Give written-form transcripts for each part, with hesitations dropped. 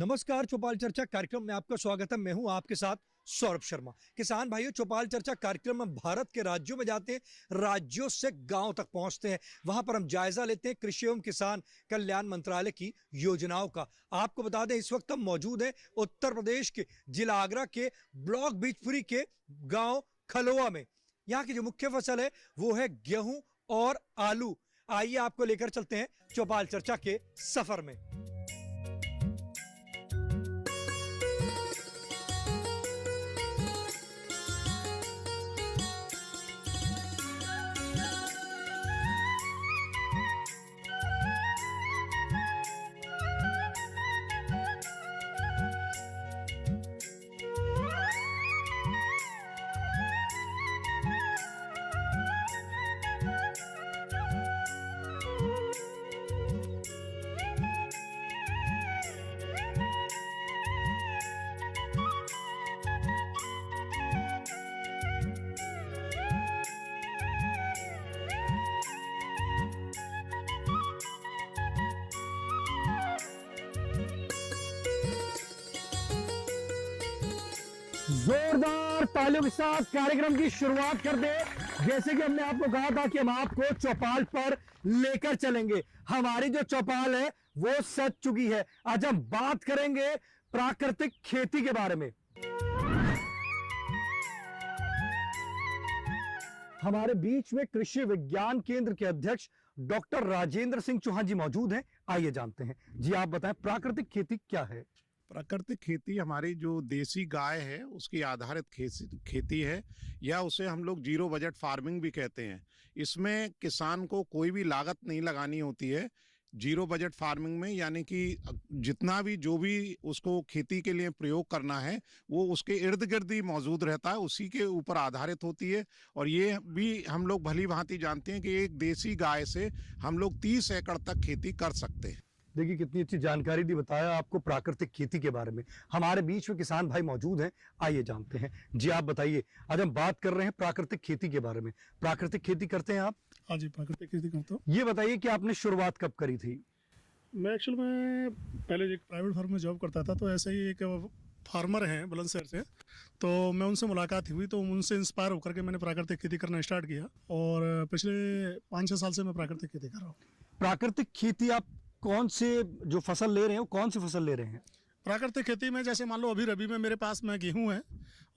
नमस्कार, चौपाल चर्चा कार्यक्रम में आपका स्वागत है। मैं हूं आपके साथ सौरभ शर्मा। किसान भाइयों, चौपाल चर्चा कार्यक्रम में भारत के राज्यों में जाते हैं, राज्यों से गांव तक पहुंचते हैं। वहां पर हम जायजा लेते हैं कृषि एवं किसान कल्याण मंत्रालय की योजनाओं का। आपको बता दें, इस वक्त हम मौजूद हैं उत्तर प्रदेश के जिला आगरा के ब्लॉक बिजपुरी के गांव खलोआ में। यहाँ की जो मुख्य फसल है वो है गेहूं और आलू। आइए आपको लेकर चलते हैं चौपाल चर्चा के सफर में। जोरदार तालियों के साथ कार्यक्रम की शुरुआत कर दे। जैसे कि हमने आपको कहा था कि हम आपको चौपाल पर लेकर चलेंगे। हमारी जो चौपाल है वो सज चुकी है। आज हम बात करेंगे प्राकृतिक खेती के बारे में। हमारे बीच में कृषि विज्ञान केंद्र के अध्यक्ष डॉक्टर राजेंद्र सिंह चौहान जी मौजूद हैं। आइए जानते हैं। जी, आप बताएं, प्राकृतिक खेती क्या है? प्राकृतिक खेती हमारी जो देसी गाय है उसकी आधारित खेती है, या उसे हम लोग जीरो बजट फार्मिंग भी कहते हैं। इसमें किसान को कोई भी लागत नहीं लगानी होती है। जीरो बजट फार्मिंग में यानी कि जितना भी जो भी उसको खेती के लिए प्रयोग करना है वो उसके इर्द गिर्द ही मौजूद रहता है, उसी के ऊपर आधारित होती है। और ये भी हम लोग भली भांति जानते हैं कि एक देसी गाय से हम लोग 30 एकड़ तक खेती कर सकते हैं। देखिए, कितनी अच्छी जानकारी दी, बताया आपको प्राकृतिक खेती के बारे में। हमारे बीच में किसान भाई मौजूद हैं, आइए जानते हैं। जी, आप बताइए, आज हम बात कर रहे हैं प्राकृतिक खेती के बारे में। प्राकृतिक खेती करते हैं आप? हाँ जी, प्राकृतिक खेती करता हूँ। ये बताइए कि आपने शुरुआत कब करी थी? मैं एक्चुअल में पहले एक प्राइवेट फर्म में जॉब करता था, तो ऐसे ही एक फार्मर हैं बुलंदशहर से, तो मैं उनसे मुलाकात हुई, तो उनसे इंस्पायर होकर के मैंने प्राकृतिक खेती करना स्टार्ट किया। और पिछले 5-6 साल से मैं प्राकृतिक खेती कर रहा हूँ। प्राकृतिक खेती आप कौन से जो फसल ले रहे हैं, कौन सी फसल ले रहे हैं? प्राकृतिक खेती में जैसे मान लो अभी रबी में मेरे पास में गेहूं है,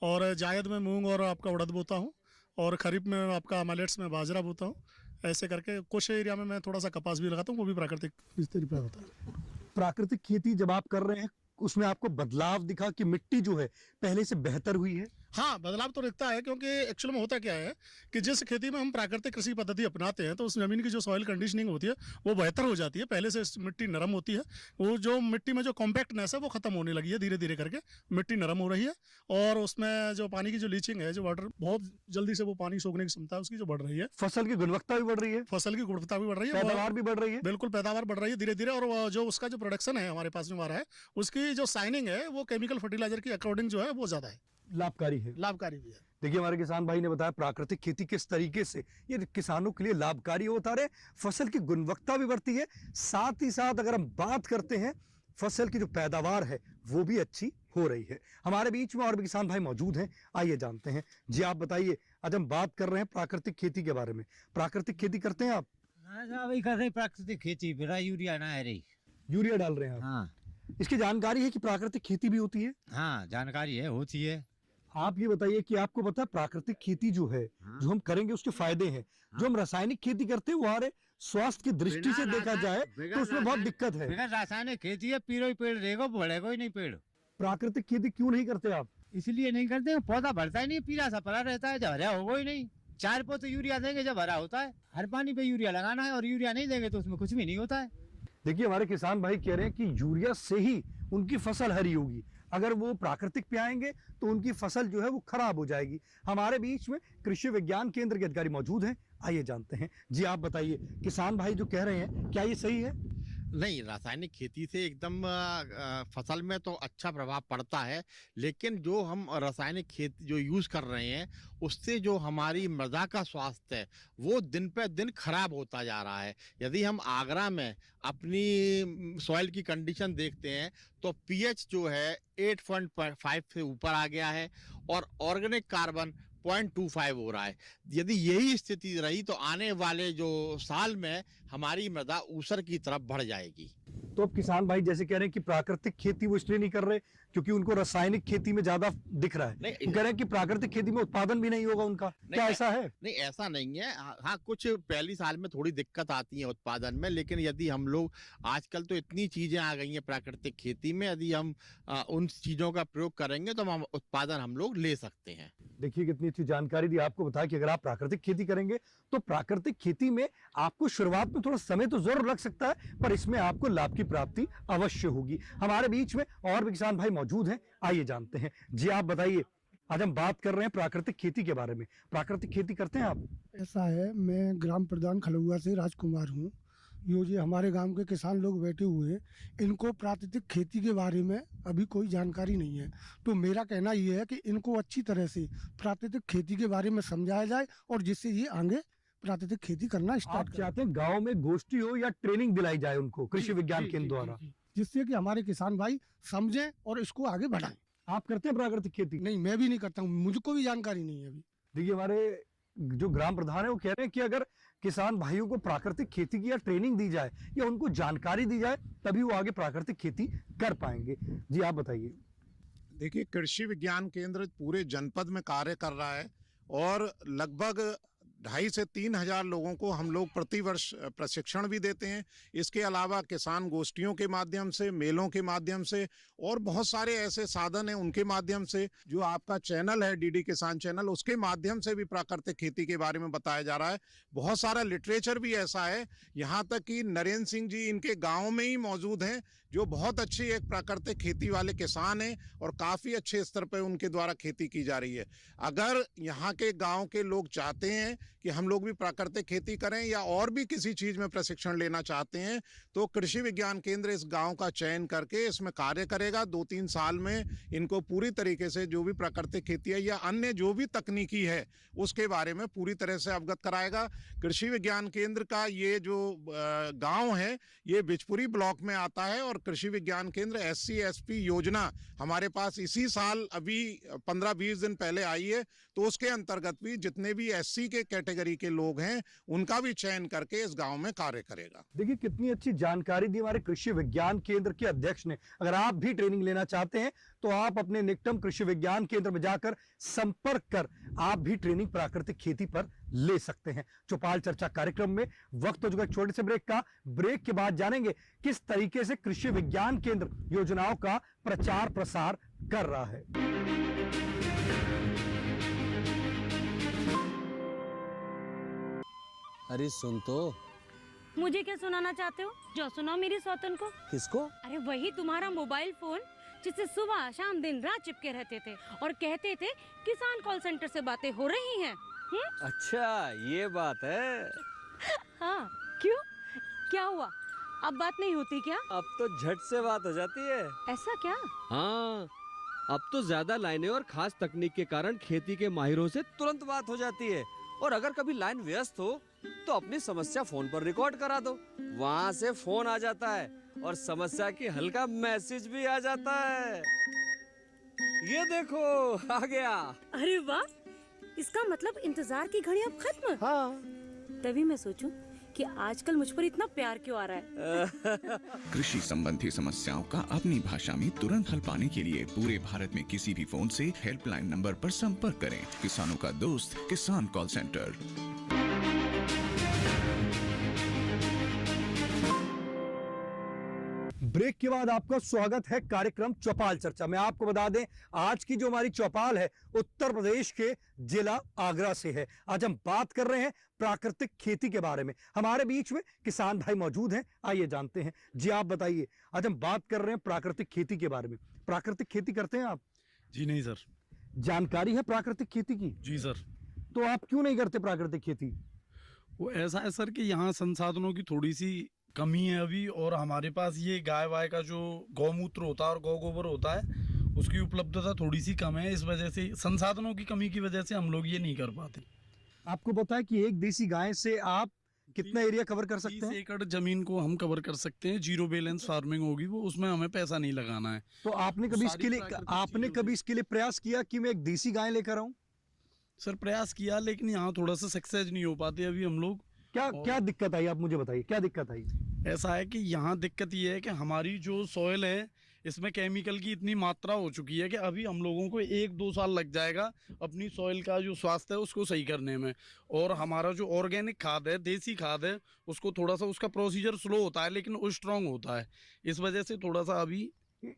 और जायद में मूंग और आपका उड़द बोता हूं, और खरीफ में आपका मिलेट्स में बाजरा बोता हूं। ऐसे करके कुछ एरिया में मैं थोड़ा सा कपास भी लगाता हूं, वो भी प्राकृतिक इस तरीके होता है। प्राकृतिक खेती जब आप कर रहे हैं, उसमें आपको बदलाव दिखा कि मिट्टी जो है पहले से बेहतर हुई है? हाँ, बदलाव तो दिखता है, क्योंकि एक्चुअल में होता क्या है कि जिस खेती में हम प्राकृतिक कृषि पद्धति अपनाते हैं तो उस जमीन की जो सॉइल कंडीशनिंग होती है वो बेहतर हो जाती है। पहले से मिट्टी नरम होती है, वो जो मिट्टी में जो कॉम्पैक्टनेस है वो खत्म होने लगी है। धीरे धीरे करके मिट्टी नरम हो रही है, और उसमें जो पानी की जो लीचिंग है, जो वाटर बहुत जल्दी से वो पानी सोखने की क्षमता है उसकी जो बढ़ रही है। फसल की गुणवत्ता भी बढ़ रही है? फसल की गुणवत्ता भी बढ़ रही है, पैदावार भी बढ़ रही है। बिल्कुल, पैदावार बढ़ रही है धीरे धीरे। और जो उसका जो प्रोडक्शन है हमारे पास में आ रहा है, उसकी जो साइनिंग है वो केमिकल फर्टिलाइजर की अकॉर्डिंग जो है वो ज्यादा है, लाभकारी है। लाभकारी भी है। देखिए, हमारे किसान भाई ने बताया प्राकृतिक खेती किस तरीके से ये किसानों के लिए लाभकारी होता रहे। फसल की गुणवत्ता भी बढ़ती है, साथ ही साथ अगर हम बात करते हैं फसल की जो पैदावार है वो भी अच्छी हो रही है। हमारे बीच में और भी किसान भाई मौजूद हैं, आइए जानते हैं। जी, आप बताइए, आज हम बात कर रहे हैं प्राकृतिक खेती के बारे में। प्राकृतिक खेती करते हैं आप? वही कर रहे प्राकृतिक खेती, बिना यूरिया ना है रही। यूरिया डाल रहे हैं आप? हाँ। इसकी जानकारी है कि प्राकृतिक खेती भी होती है? हाँ, जानकारी है, होती है। आप ये बताइए कि आपको पता है प्राकृतिक खेती जो है, जो हम करेंगे उसके फायदे हैं। जो हम रासायनिक खेती करते हैं वो हमारे स्वास्थ्य की दृष्टि से देखा जाए तो उसमें बहुत दिक्कत है। बिना रासायनिक खेती है, पीरो ही पेड़ देगा, बढ़ेगा ही नहीं पेड़। प्राकृतिक खेती क्यों नहीं करते आप? इसलिए नहीं करते, पौधा बढ़ता ही नहीं, पीला सा पड़ा रहता है, जब हरा होगा ही नहीं। 4 पोते यूरिया देंगे जब हरा होता है। हर पानी पे यूरिया लगाना है, और यूरिया नहीं देंगे तो उसमें कुछ भी नहीं होता है। देखिए, हमारे किसान भाई कह रहे हैं कि यूरिया से ही उनकी फसल हरी होगी, अगर वो प्राकृतिक पे आएंगे तो उनकी फसल जो है वो खराब हो जाएगी। हमारे बीच में कृषि विज्ञान केंद्र के अधिकारी मौजूद हैं, आइए जानते हैं। जी, आप बताइए, किसान भाई जो कह रहे हैं क्या ये सही है? नहीं, रासायनिक खेती से एकदम फसल में तो अच्छा प्रभाव पड़ता है, लेकिन जो हम रासायनिक खेती जो यूज़ कर रहे हैं, उससे जो हमारी मृदा का स्वास्थ्य है, वो दिन पे दिन खराब होता जा रहा है। यदि हम आगरा में अपनी सॉइल की कंडीशन देखते हैं, तो पीएच जो है 8.5 से ऊपर आ गया है और ऑर्गेनिक कार्बन 0.25 हो रहा है। यदि यही स्थिति रही तो आने वाले जो साल में हमारी मृदा ऊसर की तरफ बढ़ जाएगी। तो अब किसान भाई जैसे कह रहे हैं कि प्राकृतिक खेती वो इसलिए नहीं कर रहे क्योंकि उनको रासायनिक खेती में ज्यादा दिख रहा है। नहीं, वो कह रहे हैं कि प्राकृतिक खेती में उत्पादन भी नहीं होगा उनका, क्या ऐसा है? नहीं, ऐसा नहीं है। हाँ, कुछ पहली साल में थोड़ी दिक्कत आती है उत्पादन में, लेकिन यदि हम लोग आजकल तो इतनी चीजें आ गई हैं प्राकृतिक खेती में, यदि हम उन चीजों का प्रयोग करेंगे तो हम उत्पादन हम लोग ले सकते हैं। देखिए कितनी अच्छी जानकारी दी, आपको बताया कि अगर आप प्राकृतिक खेती करेंगे तो प्राकृतिक खेती में आपको शुरुआत में थोड़ा समय तो जरूर लग सकता है, पर इसमें आपको लाभ की प्राप्ति अवश्य होगी। हमारे बीच में और भी किसान भाई मौजूद हैं, आइए जानते हैं। जी आप बताइए, आज हम बात कर रहे हैं प्राकृतिक खेती के बारे में। प्राकृतिक खेती करते हैं आप? ऐसा है, मैं ग्राम प्रधान खलुआ से राजकुमार हूँ। ये हमारे गांव के किसान लोग बैठे हुए हैं, इनको प्राकृतिक खेती के बारे में अभी कोई जानकारी नहीं है। तो मेरा कहना ये है कि इनको अच्छी तरह से प्राकृतिक खेती के बारे में समझाया जाए और जिससे ये आगे प्राकृतिक खेती करना आप स्टार्ट करें। चाहते हैं गांव में गोष्ठी हो या ट्रेनिंग दिलाई जाए उनको कृषि विज्ञान केंद्र द्वारा? जिससे कि हमारे किसान भाई समझें और इसको आगे बढ़ाएं। आप करते हैं प्राकृतिक खेती? नहीं, मैं भी नहीं करता हूँ, मुझको भी जानकारी नहीं है अभी। देखिए हमारे जो ग्राम प्रधान है वो कह रहे हैं कि अगर किसान भाइयों को प्राकृतिक खेती की या ट्रेनिंग दी जाए या उनको जानकारी दी जाए तभी वो आगे प्राकृतिक खेती कर पाएंगे। जी आप बताइए। देखिए, कृषि विज्ञान केंद्र पूरे जनपद में कार्य कर रहा है और लगभग 2,500 से 3,000 लोगों को हम लोग प्रतिवर्ष प्रशिक्षण भी देते हैं। इसके अलावा किसान गोष्ठियों के माध्यम से, मेलों के माध्यम से और बहुत सारे ऐसे साधन हैं उनके माध्यम से, जो आपका चैनल है डीडी किसान चैनल, उसके माध्यम से भी प्राकृतिक खेती के बारे में बताया जा रहा है। बहुत सारा लिटरेचर भी ऐसा है, यहाँ तक कि नरेंद्र सिंह जी इनके गाँव में ही मौजूद हैं, जो बहुत अच्छी एक प्राकृतिक खेती वाले किसान हैं और काफ़ी अच्छे स्तर पर उनके द्वारा खेती की जा रही है। अगर यहाँ के गाँव के लोग चाहते हैं कि हम लोग भी प्राकृतिक खेती करें या और भी किसी चीज़ में प्रशिक्षण लेना चाहते हैं, तो कृषि विज्ञान केंद्र इस गांव का चयन करके इसमें कार्य करेगा। 2-3 साल में इनको पूरी तरीके से जो भी प्राकृतिक खेती है या अन्य जो भी तकनीकी है उसके बारे में पूरी तरह से अवगत कराएगा। कृषि विज्ञान केंद्र का ये जो गाँव है ये बिचपुरी ब्लॉक में आता है और कृषि विज्ञान केंद्र SC/SP योजना हमारे पास इसी साल अभी 15-20 दिन पहले आई है, तो उसके अंतर्गत भी जितने भी SC के कैटेगरी के लोग हैं उनका भी चयन करके इस गांव में कार्य करेगा। देखिए कितनी अच्छी जानकारी दी हमारे कृषि विज्ञान केंद्र के अध्यक्ष ने। अगर आप भी ट्रेनिंग लेना चाहते हैं तो आप अपने निकटतम कृषि विज्ञान केंद्र में जाकर संपर्क कर आप भी ट्रेनिंग प्राकृतिक खेती पर ले सकते हैं। चौपाल चर्चा कार्यक्रम में वक्त हो चुका छोटे से ब्रेक का। ब्रेक के बाद जानेंगे किस तरीके से कृषि विज्ञान केंद्र योजनाओं का प्रचार प्रसार कर रहा है। अरे सुन तो। मुझे क्या सुनाना चाहते हो? जो सुनाओ मेरी सौतन को। किसको? अरे वही तुम्हारा मोबाइल फोन जिससे सुबह शाम दिन रात चिपके रहते थे और कहते थे किसान कॉल सेंटर से बातें हो रही हैं। अच्छा ये बात है। हाँ क्यों, क्या हुआ? अब बात नहीं होती क्या? अब तो झट से बात हो जाती है। ऐसा क्या? हाँ, अब तो ज्यादा लाइनें और खास तकनीक के कारण खेती के माहिरों से तुरंत बात हो जाती है। और अगर कभी लाइन व्यस्त हो तो अपनी समस्या फोन पर रिकॉर्ड करा दो, वहाँ से फोन आ जाता है और समस्या की हल का मैसेज भी आ जाता है। ये देखो आ गया। अरे वाह, इसका मतलब इंतजार की घड़ी अब खत्म। हाँ। तभी मैं सोचूं कि आजकल मुझ पर इतना प्यार क्यों आ रहा है। कृषि संबंधी समस्याओं का अपनी भाषा में तुरंत हल पाने के लिए पूरे भारत में किसी भी फोन से हेल्पलाइन नंबर पर संपर्क करें। किसानों का दोस्त किसान कॉल सेंटर। ब्रेक के बाद आपका स्वागत है कार्यक्रम चौपाल चर्चा में। आपको बता दें आज की जो हमारी चौपाल है उत्तर प्रदेश के जिला आगरा से है। आज हम बात कर रहे हैं प्राकृतिक खेती के बारे में। हमारे बीच में किसान भाई मौजूद हैं, आइए जानते हैं। जी आप बताइए, आज हम बात कर रहे हैं प्राकृतिक खेती के बारे में। प्राकृतिक खेती करते हैं आप? जी नहीं सर। जानकारी है प्राकृतिक खेती की? जी सर। तो आप क्यों नहीं करते प्राकृतिक खेती? वो ऐसा है सर कि यहाँ संसाधनों की थोड़ी सी कमी है अभी, और हमारे पास ये गाय वाय का जो गौमूत्र होता है और गौ गोबर होता है उसकी उपलब्धता थोड़ी सी कम है। इस वजह से, संसाधनों की कमी की वजह से हम लोग ये नहीं कर पाते। आपको पता है कि एक देसी गाय से आप कितना एरिया कवर कर सकते 30 हैं? एकड़ जमीन को हम कवर कर सकते हैं। जीरो बैलेंस फार्मिंग होगी वो, उसमें हमें पैसा नहीं लगाना है। तो आपने कभी सारी इसके लिए प्राकृतिक आपने चीजों कभी इसके लिए प्रयास किया कि मैं एक देसी गाय लेकर आऊं? सर प्रयास किया, लेकिन यहाँ थोड़ा सा सक्सेस नहीं हो पाते अभी हम लोग। क्या और- क्या दिक्कत आई, आप मुझे बताइए क्या दिक्कत आई? ऐसा है कि यहाँ दिक्कत ये है कि हमारी जो सॉइल है इसमें केमिकल की इतनी मात्रा हो चुकी है कि अभी हम लोगों को 1-2 साल लग जाएगा अपनी सॉइल का जो स्वास्थ्य है उसको सही करने में। और हमारा जो ऑर्गेनिक खाद है, देसी खाद है, उसको थोड़ा सा, उसका प्रोसीजर स्लो होता है लेकिन वो स्ट्रांग होता है। इस वजह से थोड़ा सा अभी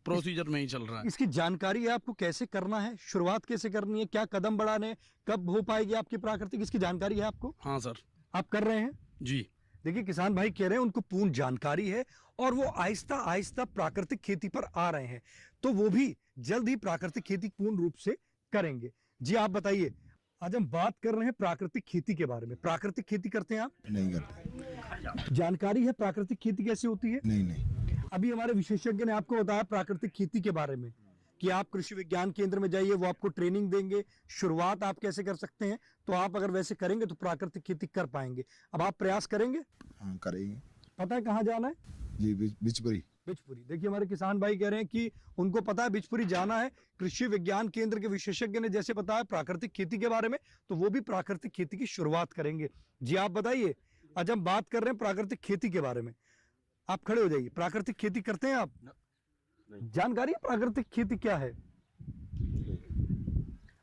प्रोसीजर में ही चल रहा है। इसकी जानकारी है आपको कैसे करना है, शुरुआत कैसे करनी है, क्या कदम बढ़ाने हैं, कब हो पाएगी आपकी प्राकृतिक, इसकी जानकारी है आपको? हाँ सर। आप कर रहे हैं? जी। देखिए किसान भाई कह रहे हैं उनको पूर्ण जानकारी है और वो आहिस्ता आहिस्ता प्राकृतिक खेती पर आ रहे हैं, तो वो भी जल्द ही प्राकृतिक खेती पूर्ण रूप से करेंगे। जी आप बताइए, आज हम बात कर रहे हैं प्राकृतिक खेती के बारे में। प्राकृतिक खेती करते हैं आप? नहीं करते। जानकारी है प्राकृतिक खेती कैसे होती है? नहीं। अभी हमारे विशेषज्ञ ने आपको बताया प्राकृतिक खेती के बारे में कि आप कृषि विज्ञान केंद्र में जाइए, वो आपको ट्रेनिंग देंगे, शुरुआत आप कैसे कर सकते हैं, तो आप अगर वैसे करेंगे तो प्राकृतिक खेती कर पाएंगे। अब आप प्रयास करेंगे? हाँ करेंगे। पता है कहाँ जाना है? जी बिचपुरी। बिचपुरी। देखिए हमारे किसान भाई कह रहे हैं कि उनको पता है बिचपुरी जाना है। कृषि विज्ञान केंद्र के विशेषज्ञ ने जैसे बताया प्राकृतिक खेती के बारे में, तो वो भी प्राकृतिक खेती की शुरुआत करेंगे। जी आप बताइए, आज हम बात कर रहे हैं प्राकृतिक खेती के बारे में। आप खड़े हो जाइए। प्राकृतिक खेती करते हैं आप? जानकारी है प्राकृतिक खेती क्या है?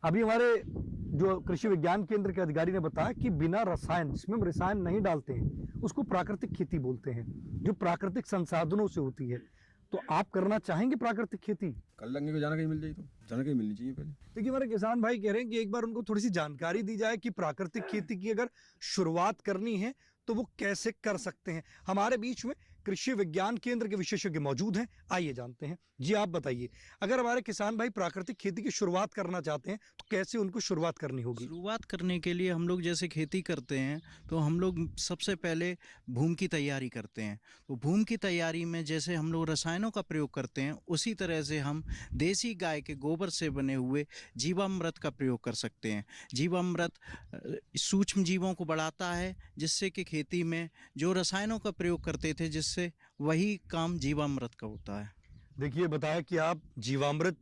अभी हमारे जो कृषि विज्ञान केंद्र के अधिकारी ने बताया कि बिना रसायन, जिसमें हम रसायन नहीं डालते हैं, उसको प्राकृतिक खेती बोलते हैं, जो प्राकृतिक संसाधनों से होती है। तो आप करना चाहेंगे प्राकृतिक खेती? कर लेंगे, जानकारी मिल जाए तो जानकारी मिलनी चाहिए पहले। देखिए हमारे किसान भाई कह रहे हैं कि एक बार उनको थोड़ी सी जानकारी दी जाए कि प्राकृतिक खेती की अगर शुरुआत करनी है तो वो कैसे कर सकते हैं। हमारे बीच में कृषि विज्ञान केंद्र के विशेषज्ञ मौजूद हैं, आइए जानते हैं। जी आप बताइए, अगर हमारे किसान भाई प्राकृतिक खेती की शुरुआत करना चाहते हैं तो कैसे उनको शुरुआत करनी होगी? शुरुआत करने के लिए हम लोग जैसे खेती करते हैं तो हम लोग सबसे पहले भूमि की तैयारी करते हैं। तो भूमि की तैयारी में जैसे हम लोग रसायनों का प्रयोग करते हैं, उसी तरह से हम देसी गाय के गोबर से बने हुए जीवामृत का प्रयोग कर सकते हैं। जीवामृत सूक्ष्म जीवों को बढ़ाता है, जिससे कि खेती में जो रसायनों का प्रयोग करते थे, जिससे वही काम जीवामृत का होता है। देखिए बताया कि आप जीवामृत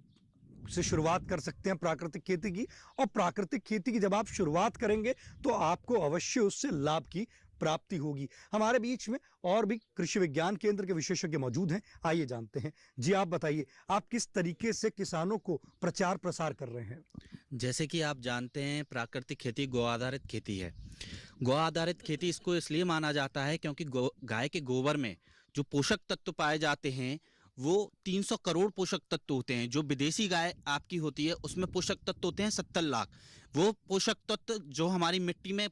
से शुरुआत कर सकते हैं प्राकृतिक खेती की, और प्राकृतिक खेती की जब आप शुरुआत करेंगे तो आपको अवश्य उससे लाभ की प्राप्ति होगी। हमारे बीच में और भी कृषि विज्ञान केंद्र के विशेषज्ञ मौजूद हैं, आइए जानते हैं। जी आप बताइए, आप किस तरीके से किसानों को प्रचार प्रसार कर रहे हैं? जैसे कि आप जानते हैं प्राकृतिक खेती गौ आधारित खेती है। गौ आधारित खेती इसको इसलिए माना जाता है क्योंकि गाय के गोबर में जो पोषक तत्व पाए जाते हैं वो 300 करोड़ पोषक तत्व होते हैं। जो विदेशी गाय आपकी होती है उसमें पोषक तत्व होते हैं 70 लाख। वो पोषक तत्व जो हमारी मिट्टी में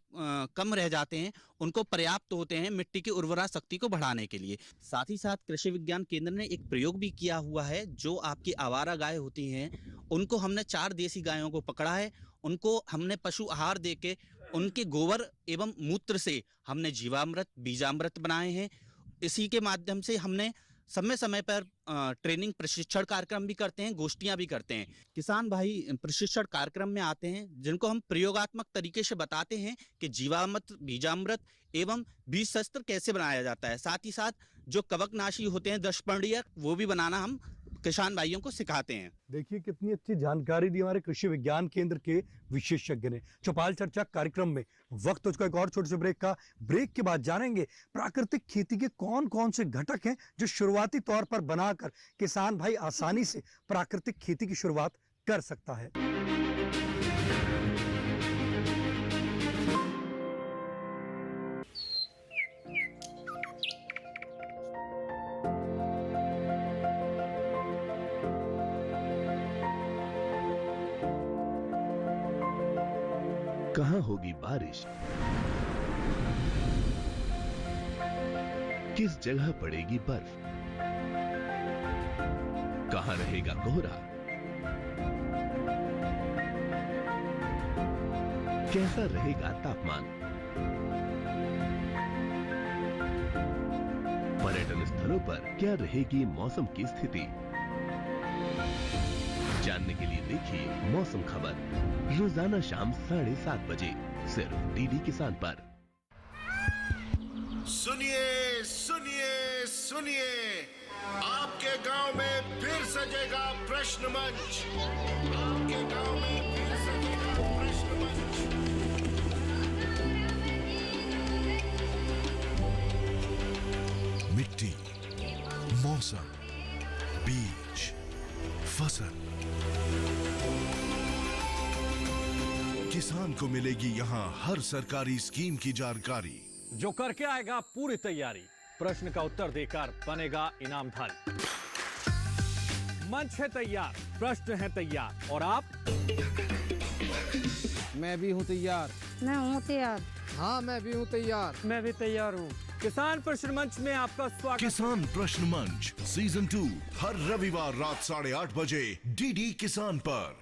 कम रह जाते हैं उनको पर्याप्त होते हैं मिट्टी की उर्वरा शक्ति को बढ़ाने के लिए। साथ ही साथ कृषि विज्ञान केंद्र ने एक प्रयोग भी किया हुआ है। जो आपकी आवारा गाय होती हैं उनको हमने 4 देसी गायों को पकड़ा है, उनको हमने पशु आहार दे के उनके गोबर एवं मूत्र से हमने जीवामृत, बीजामृत बनाए हैं। इसी के माध्यम से हमने समय समय पर ट्रेनिंग प्रशिक्षण कार्यक्रम भी करते हैं, गोष्ठियां भी करते हैं। किसान भाई प्रशिक्षण कार्यक्रम में आते हैं जिनको हम प्रयोगात्मक तरीके से बताते हैं कि जीवामृत, बीजामृत एवं बीज शस्त्र कैसे बनाया जाता है। साथ ही साथ जो कवकनाशी होते हैं दशपर्णीय, वो भी बनाना हम किसान भाइयों को सिखाते हैं। देखिए कितनी अच्छी जानकारी दी हमारे कृषि विज्ञान केंद्र के विशेषज्ञ ने। चौपाल चर्चा कार्यक्रम में वक्त हो चुका एक और छोटे से ब्रेक का। ब्रेक के बाद जानेंगे प्राकृतिक खेती के कौन कौन से घटक हैं जो शुरुआती तौर पर बनाकर किसान भाई आसानी से प्राकृतिक खेती की शुरुआत कर सकता है। कहाँ होगी बारिश, किस जगह पड़ेगी बर्फ, कहाँ रहेगा कोहरा, कैसा रहेगा तापमान। स्थलों पर क्या रहेगी मौसम की स्थिति। जानने के लिए देखिए मौसम खबर रोजाना शाम 7:30 बजे सिर्फ डीडी किसान पर। सुनिए सुनिए सुनिए, आपके गांव में फिर सजेगा प्रश्न मंच। आपके गांव में फिर सजेगा प्रश्न मंच। मिट्टी, मौसम, बीज, फसल, किसान को मिलेगी यहाँ हर सरकारी स्कीम की जानकारी। जो करके आएगा पूरी तैयारी, प्रश्न का उत्तर देकर बनेगा इनामधारी। मंच है तैयार, प्रश्न है तैयार, और आप? मैं भी हूँ तैयार। मैं हूँ तैयार। हाँ, मैं भी हूँ तैयार। मैं भी तैयार हूँ। किसान प्रश्न मंच में आपका स्वागत। किसान प्रश्न मंच सीजन 2 हर रविवार रात 8:30 बजे डीडी किसान पर।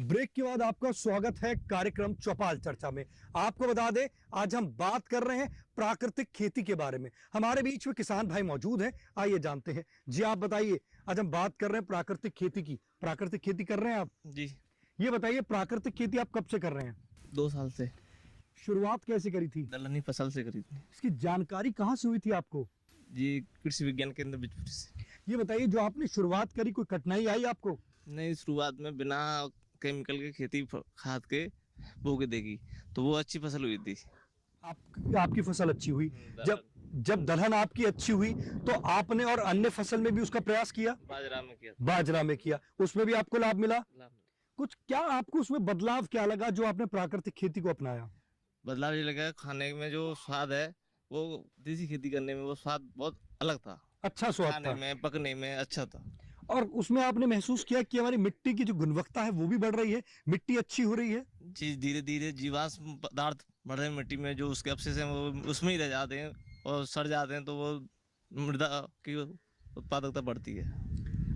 ब्रेक के बाद आपका स्वागत है कार्यक्रम चौपाल चर्चा में। आपको बता दें, आज हम बात कर रहे हैं प्राकृतिक खेती के बारे में। हमारे बीच में किसान भाई मौजूद हैं, आइए जानते हैं। जी आप बताइए, आज हम बात कर रहे हैं प्राकृतिक खेती की। प्राकृतिक खेती कर रहे हैं आप? जी। ये बताइए, प्राकृतिक खेती आप कब से कर रहे हैं? 2 साल से। शुरुआत कैसे करी थी? दलहनी फसल से करी थी। इसकी जानकारी कहाँ से हुई थी आपको? जी, कृषि विज्ञान केंद्र बिजपुर से। ये बताइए, जो आपने शुरुआत करी, कोई कठिनाई आई आपको? नहीं, शुरुआत में बिना केमिकल के खेती खाद के बो के देगी तो वो अच्छी फसल हुई थी। आपकी फसल अच्छी हुई। जब दलहन आपकी अच्छी हुई तो आपने और अन्य फसल में भी उसका प्रयास किया? बाजरा में किया। उसमें भी आपको लाभ मिला? कुछ क्या आपको उसमें बदलाव क्या लगा जो आपने प्राकृतिक खेती को अपनाया? बदलाव ये लगा, खाने में जो स्वाद है वो देसी खेती करने में वो स्वाद बहुत अलग था। अच्छा स्वाद था, में पकने में अच्छा था। और उसमें आपने महसूस किया कि हमारी मिट्टी की जो गुणवत्ता है वो भी बढ़ रही है, मिट्टी अच्छी हो रही है? जी, धीरे धीरे जीवाश्म पदार्थ बढ़ रहे हैं मिट्टी में, जो उसके अवशेष हैं वो उसमें ही रह जाते हैं और सड़ जाते हैं, तो वो मृदा की उत्पादकता बढ़ती है।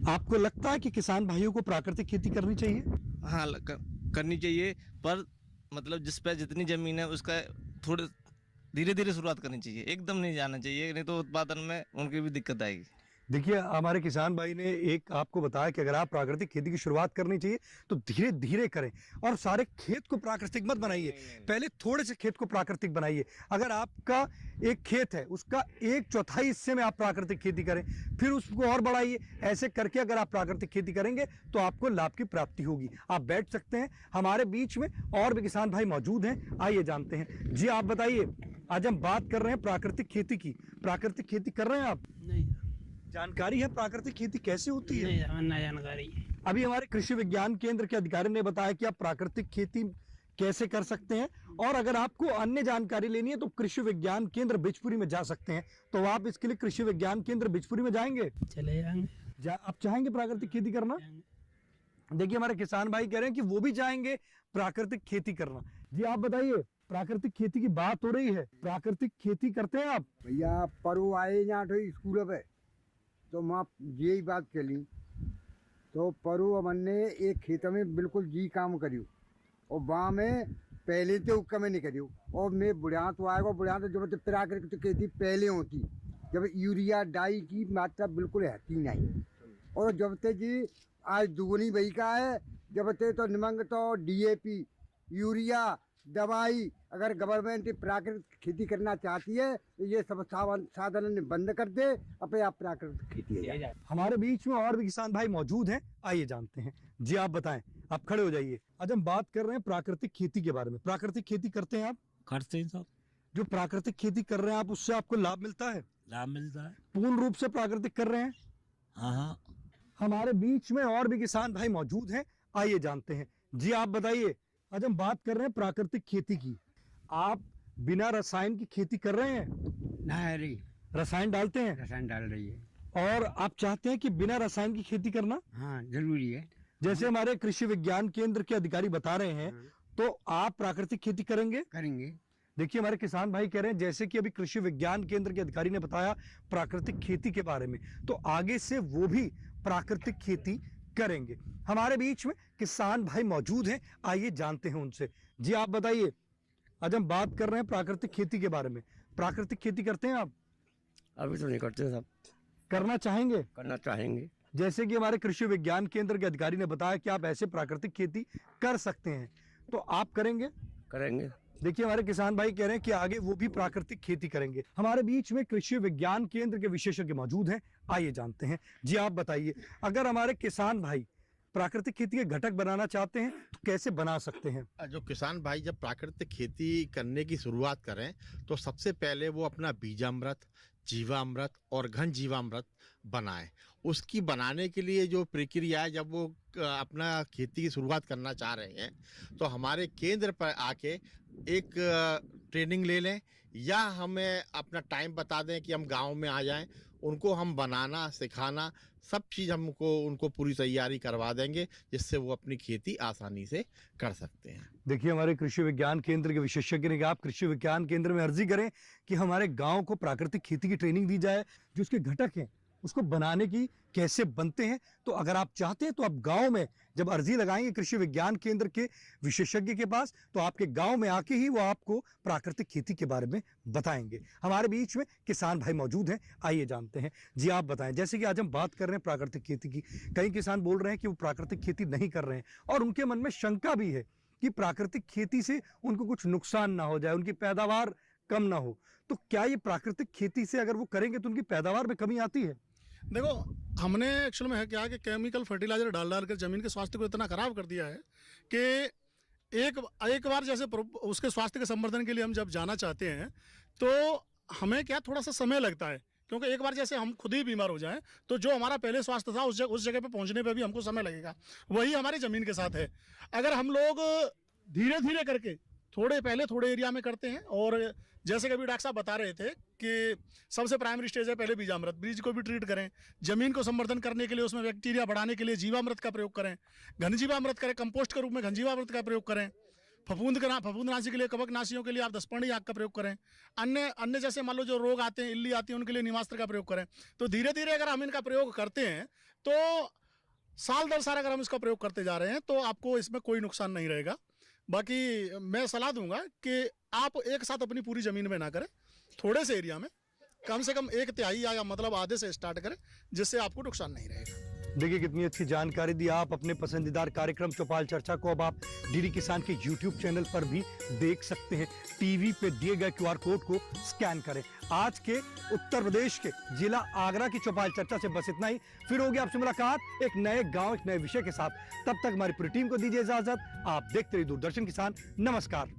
आपको लगता है कि किसान भाइयों को प्राकृतिक खेती करनी चाहिए? हाँ, करनी चाहिए, पर मतलब जिस पे जितनी जमीन है उसका थोड़े धीरे धीरे शुरुआत करनी चाहिए, एकदम नहीं जाना चाहिए, नहीं तो उत्पादन में उनकी भी दिक्कत आएगी। देखिए, हमारे किसान भाई ने एक आपको बताया कि अगर आप प्राकृतिक खेती की शुरुआत करनी चाहिए तो धीरे धीरे करें और सारे खेत को प्राकृतिक मत बनाइए। पहले थोड़े से खेत को प्राकृतिक बनाइए। अगर आपका एक खेत है, उसका 1/4 हिस्से में आप प्राकृतिक खेती करें, फिर उसको और बढ़ाइए। ऐसे करके अगर आप प्राकृतिक खेती करेंगे तो आपको लाभ की प्राप्ति होगी। आप बैठ सकते हैं, हमारे बीच में और भी किसान भाई मौजूद हैं, आइए जानते हैं। जी आप बताइए, आज हम बात कर रहे हैं प्राकृतिक खेती की। प्राकृतिक खेती कर रहे हैं आप? नहीं। जानकारी है प्राकृतिक खेती कैसे होती है? नहीं जानकारी। अभी हमारे कृषि विज्ञान केंद्र के अधिकारी ने बताया कि आप प्राकृतिक खेती कैसे कर सकते हैं, और अगर आपको अन्य जानकारी लेनी है तो कृषि विज्ञान केंद्र बिजपुरी में जा सकते हैं। तो आप इसके लिए कृषि विज्ञान केंद्र बिजपुरी में जाएंगे? चले जाएंगे। आप चाहेंगे प्राकृतिक खेती करना? देखिए, हमारे किसान भाई कह रहे हैं कि वो भी चाहेंगे प्राकृतिक खेती करना। जी आप बताइए, प्राकृतिक खेती की बात हो रही है, प्राकृतिक खेती करते हैं आप? भैया परो आए यहाँ स्कूल पे तो माँ यही बात चली, तो परो हमने एक खेत में बिल्कुल जी काम करियो, और वहाँ में पहले तो उक्का में नहीं करियो, और मैं बुढ़िया तो आएगा, बुढ़िया तो जब प्राकृतिक खेती पहले होती, जब यूरिया डाई की मात्रा बिल्कुल हती नहीं, और जब तक जी आज दुगुनी बही का है, जब तक तो निमंग तो DAP यूरिया दवाई, अगर गवर्नमेंट प्राकृतिक खेती करना चाहती है तो ये सब साधन बंद कर दे, अपने आप प्राकृतिक खेती है। हमारे बीच में और भी किसान भाई मौजूद हैं, आइए जानते हैं। जी आप बताएं, आप खड़े हो जाइए। आज हम बात कर रहे हैं प्राकृतिक खेती के बारे में। प्राकृतिक खेती करते हैं आप? करते हैं सब। जो प्राकृतिक खेती कर रहे हैं आप, उससे आपको लाभ मिलता है? लाभ मिलता है। पूर्ण रूप से प्राकृतिक कर रहे हैं? हाँ। हमारे बीच में और भी किसान भाई मौजूद हैं, आइए जानते हैं। जी आप बताइए, आज हम बात कर रहे हैं प्राकृतिक खेती की। आप बिना रसायन की खेती कर रहे हैं? नहीं, रसायन डालते हैं? रसायन डाल रही है। और आप चाहते हैं कि बिना रसायन की खेती करना? हाँ, जरूरी है। जैसे हमारे कृषि विज्ञान केंद्र के अधिकारी बता रहे हैं, तो आप प्राकृतिक खेती करेंगे? करेंगे। देखिए, हमारे किसान भाई कह रहे हैं, जैसे कि अभी कृषि विज्ञान केंद्र के अधिकारी ने बताया प्राकृतिक खेती के बारे में, तो आगे से वो भी प्राकृतिक खेती करेंगे। हमारे बीच में किसान भाई मौजूद हैं, आइए जानते हैं उनसे। जी आप बताइए, आज हम बात कर रहे हैं प्राकृतिक खेती के बारे में। प्राकृतिक खेती करते हैं आप? अभी तो नहीं करते साहब। करना चाहेंगे? करना चाहेंगे। जैसे कि हमारे कृषि विज्ञान केंद्र के अधिकारी ने बताया कि आप ऐसे प्राकृतिक खेती कर सकते हैं, तो आप करेंगे? करेंगे। देखिए हमारे किसान भाई कह रहे हैं कि आगे वो भी प्राकृतिक खेती करेंगे। हमारे बीच में कृषि विज्ञान केंद्र के विशेषज्ञ मौजूद हैं, आइए जानते हैं। जी आप बताइए, अगर हमारे किसान भाई प्राकृतिक खेती के घटक बनाना चाहते हैं तो कैसे बना सकते हैं? जो किसान भाई जब प्राकृतिक खेती करने की शुरुआत करें तो सबसे पहले वो अपना बीजामृत, जीवामृत और घन जीवामृत बनाएं। उसकी बनाने के लिए जो प्रक्रिया है, जब वो अपना खेती की शुरुआत करना चाह रहे हैं तो हमारे केंद्र पर आके एक ट्रेनिंग ले लें, या हमें अपना टाइम बता दें कि हम गांव में आ जाएं, उनको हम बनाना सिखाना सब चीज़ हमको उनको पूरी तैयारी करवा देंगे, जिससे वो अपनी खेती आसानी से कर सकते हैं। देखिए हमारे कृषि विज्ञान केंद्र के विशेषज्ञ ने कहा आप कृषि विज्ञान केंद्र में अर्जी करें कि हमारे गांव को प्राकृतिक खेती की ट्रेनिंग दी जाए, जो उसके घटक हैं उसको बनाने की कैसे बनते हैं। तो अगर आप चाहते हैं तो आप गांव में जब अर्जी लगाएंगे कृषि विज्ञान केंद्र के विशेषज्ञ के पास, तो आपके गांव में आके ही वो आपको प्राकृतिक खेती के बारे में बताएंगे। हमारे बीच में किसान भाई मौजूद हैं, आइए जानते हैं। जी आप बताएं, जैसे कि आज हम बात कर रहे हैं प्राकृतिक खेती की, कई किसान बोल रहे हैं कि वो प्राकृतिक खेती नहीं कर रहे हैं और उनके मन में शंका भी है कि प्राकृतिक खेती से उनको कुछ नुकसान ना हो जाए, उनकी पैदावार कम ना हो। तो क्या ये प्राकृतिक खेती से अगर वो करेंगे तो उनकी पैदावार में कमी आती है? देखो, हमने एक्चुअल में है क्या कि केमिकल फर्टिलाइजर डाल डाल कर ज़मीन के स्वास्थ्य को इतना ख़राब कर दिया है कि एक बार जैसे उसके स्वास्थ्य के संवर्धन के लिए हम जब जाना चाहते हैं तो हमें क्या थोड़ा सा समय लगता है, क्योंकि एक बार जैसे हम खुद ही बीमार हो जाएं तो जो हमारा पहले स्वास्थ्य था उस जगह पे पहुंचने पे भी हमको समय लगेगा। वही हमारी ज़मीन के साथ है। अगर हम लोग धीरे धीरे करके थोड़े एरिया में करते हैं, और जैसे कभी डॉक्टर साहब बता रहे थे कि सबसे प्राइमरी स्टेज है पहले बीजामृत, बीज को भी ट्रीट करें, जमीन को संवर्धन करने के लिए उसमें बैक्टीरिया बढ़ाने के लिए जीवामृत का प्रयोग करें, घन जीवामृत करें, कंपोस्ट के रूप में घन जीवामृत का प्रयोग करें, फफूंदनाशी के लिए, कवकनाशियों के लिए आप 10 आग का प्रयोग करें, अन्य जैसे मान लो जो रोग आते हैं, इल्ली आती है, उनके लिए नीमास्त्र का प्रयोग करें। तो धीरे धीरे अगर हम इनका प्रयोग करते हैं तो साल दर साल अगर हम इसका प्रयोग करते जा रहे हैं तो आपको इसमें कोई नुकसान नहीं रहेगा। बाकी मैं सलाह दूंगा कि आप एक साथ अपनी पूरी ज़मीन में ना करें, थोड़े से एरिया में कम से कम 1/3 या मतलब आधे से स्टार्ट करें, जिससे आपको नुकसान नहीं रहेगा। देखिए कितनी अच्छी जानकारी दी आप। अपने पसंदीदार कार्यक्रम चौपाल चर्चा को अब आप डीडी किसान के YouTube चैनल पर भी देख सकते हैं। टीवी पे दिए गए QR कोड को स्कैन करें। आज के उत्तर प्रदेश के जिला आगरा की चौपाल चर्चा से बस इतना ही। फिर होगी आपसे मुलाकात एक नए गांव, एक नए विषय के साथ। तब तक हमारी पूरी टीम को दीजिए इजाजत। आप देखते रहिए दूरदर्शन किसान। नमस्कार।